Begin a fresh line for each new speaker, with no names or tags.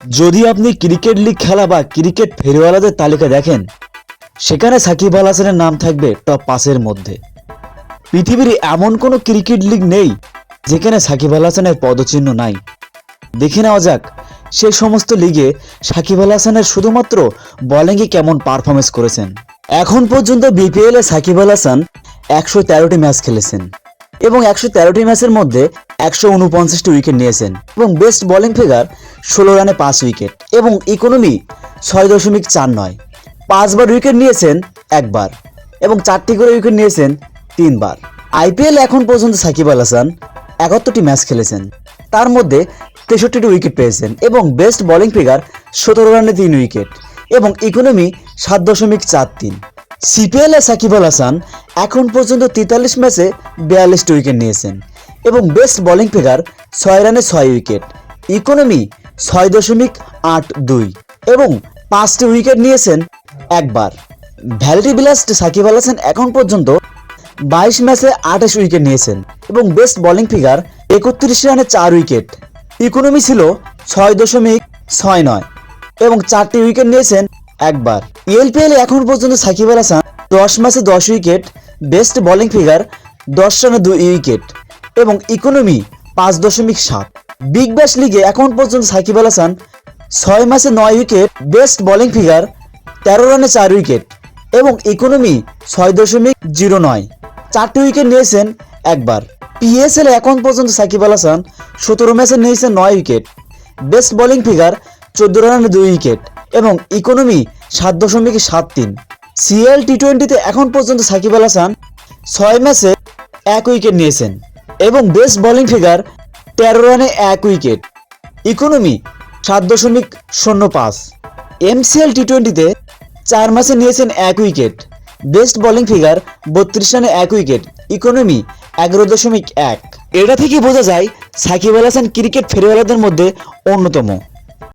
যদি আপনি cricket league খেলা বা ক্রিকেট ফেরিওয়ালাদের তালিকা দেখেন, সেখানে সাকিব আল হাসানের নাম থাকবে টপ 5-এর মধ্যে। পৃথিবীর এমন কোনো ক্রিকেট লিগ নেই যেখানে সাকিব আল হাসানের পদচিহ্ন নাই। দেখে নেওয়া যাক সেই সমস্ত লিগে সাকিব আল হাসানের শুধুমাত্র বোলিংয়ে কেমন পারফরমেন্স করেছেন। এখন পর্যন্ত বিপিএল এ সাকিব আল হাসান 113টি ম্যাচ খেলেছেন এবং 113টি ম্যাচের মধ্যে 149টি উইকেট নিয়েছেন এবং বেস্ট বোলিং ফিগার 16 রানে 5 উইকেট এবং ইকোনমি 6.49। 5 বার উইকেট নিয়েছেন একবার এবং 4টি করে উইকেট নিয়েছেন 3 বার। আইপিএল এখন পর্যন্ত সাকিব আল হাসান 71টি ম্যাচ খেলেছেন, তার মধ্যে 63টি উইকেট পেয়েছেন এবং বেস্ট বোলিং ফিগার 17 রানে 3 উইকেট এবং ইকোনমি 7.43। সিপিএল এ সাকিব আল হাসান এখন পর্যন্ত 43 ম্যাচে 42টি উইকেট নিয়েছেন এবং বেস্ট বোলিং ফিগার 6 রানে 6 উইকেট, ইকোনমি 6.82 এবং 5টি উইকেট নিয়েছেন একবার। ভ্যালিটি বিলাস্ট সাকিব আল হাসান এখন পর্যন্ত 22 ম্যাচে 28 উইকেট নিয়েছেন এবং বেস্ট বোলিং ফিগার 31 রানে 4 উইকেট, ইকোনমি ছিল 6.69 এবং 4টি উইকেট নিয়েছেন একবার। এলপিএল এখন পর্যন্ত সাকিব আল হাসান 10 ম্যাচে 10 উইকেট, বেস্ট বোলিং ফিগার 10 রানে 2 উইকেট এবং ইকোনমি 5.7। বিগ ব্যাশ লিগে এখন পর্যন্ত সাকিব আল হাসান 6 ম্যাচে 9 উইকেট, বেস্ট বোলিং ফিগার 13 রানে 4 উইকেট এবং ইকোনমি 6.09। 4টি উইকেট নিয়েছেন একবার। পিএসএল এখন পর্যন্ত সাকিব আল হাসান 17 ম্যাচে নিয়েছেন 9 উইকেট, বেস্ট বোলিং ফিগার 14 রানে 2 উইকেট এবং ইকোনমি 7.73। সিএল টি20তে এখন পর্যন্ত সাকিব আল হাসান 6 ম্যাচে 1 উইকেট নিয়েছেন এবং বেস্ট বোলিং ফিগার 13 রানে 1 উইকেট, ইকোনমি 7.05। এমসিএল টি20তে 4 ম্যাচে নিয়েছেন 1 উইকেট, বেস্ট বোলিং ফিগার 32 রানে 1 উইকেট, ইকোনমি 11.1। এটা থেকে বোঝা যায় সাকিব আল হাসান ক্রিকেট ফেরিওয়ালাদের মধ্যে অন্যতম।